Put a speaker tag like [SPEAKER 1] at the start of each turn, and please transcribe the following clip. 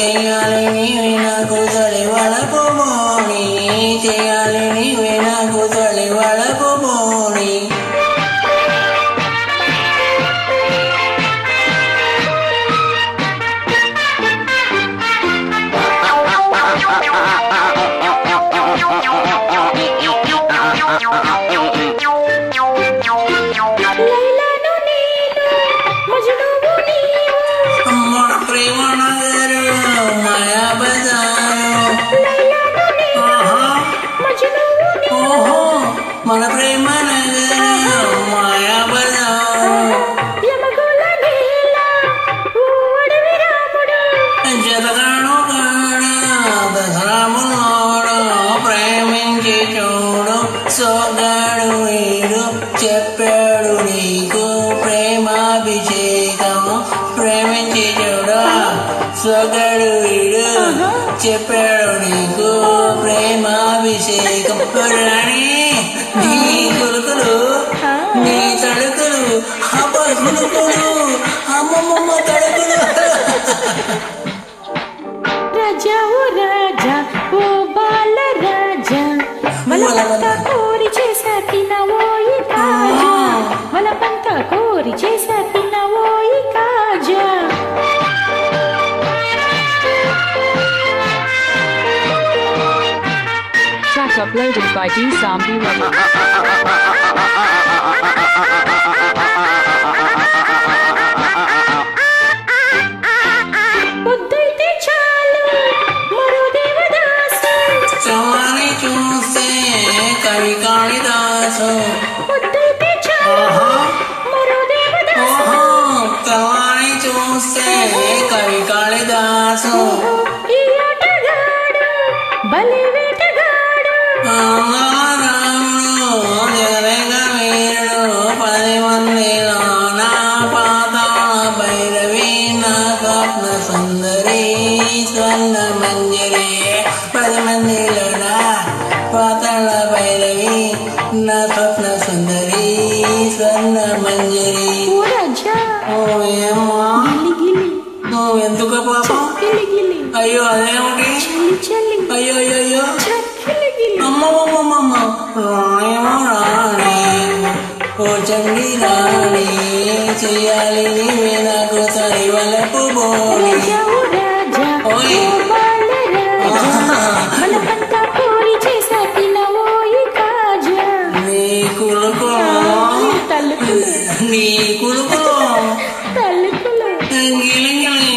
[SPEAKER 1] చెయ్యాలి నీవే నాకు తొలి వలపు బోణి చెయ్యాలి నీవే నాకు తొలి వలపు బోణి ప్రేమ నగరు మాయా బజారు ఓహో మన ప్రేమ నగరు మాయా బజారు జతగాడు దసరాములోడు ప్రేమించి చూడు సోగాడు వీడు చెప్పాడు నీకు ప్రేమాభిషేకం ప్రేమించి చూడు సోగాడు వీడు చెప్పాడు నీకు ప్రేమాభిషేకం రాణి నీ కొలుకులు నీ తడుకులు అబ్బ కొలుకులు అమ్మమ్మ తడుకులు
[SPEAKER 2] రాజా ఓ రాజా ఓ బాల రాజా వలపంతా కోరి చేసా తినవోయి కాజా వలపంతా కోరి చేసా తినవోయి కాజా
[SPEAKER 3] Track uploaded by D-Sambi Remix.
[SPEAKER 2] పొద్దైతే చాలు మరో దేవదాసు
[SPEAKER 1] చవాని చూస్తే కవి కాళిదాసు
[SPEAKER 2] పొద్దైతే చాలు మరో దేవదాసు
[SPEAKER 1] చవాని చూస్తే కవి కాళిదాసు
[SPEAKER 2] ఈ ఆటగాడు భలే వేటగాడు
[SPEAKER 1] రాముడు జగదేక వీరుడు 10 మందిలో నా పాతాళ భైరవి నా స్వప్న సుందరి స్వర్ణ మంజరి 10 మందిలో నా పాతాళ భైరవి నా స్వప్న సుందరి స్వర్ణ మంజరి
[SPEAKER 2] ఓ రాజా
[SPEAKER 1] ఏమో
[SPEAKER 2] గిలి
[SPEAKER 1] ఎందుకు పాపం
[SPEAKER 2] గిలి గిలి
[SPEAKER 1] అయ్యో అదేమిటి
[SPEAKER 2] చలి చలి
[SPEAKER 1] అయ్యో అయ్యో
[SPEAKER 2] చక్కిలి గిలి
[SPEAKER 1] అమ్మమ్మమ్మమ్మ రాయేమో రాణి ఓ చండి రాణి చెయ్యాలి నీవే నాకు తడి వలపు బోణి
[SPEAKER 2] రాజా ఓ రాజా
[SPEAKER 1] ఓయ్.
[SPEAKER 2] ఓ బాల రాజా వలపంతా కోరి చేసా తినవోయి కాజా
[SPEAKER 1] నీ కులుకు
[SPEAKER 2] తలుకులు
[SPEAKER 1] నీ కులుకు
[SPEAKER 2] తలుకులు
[SPEAKER 1] గిలిగిలి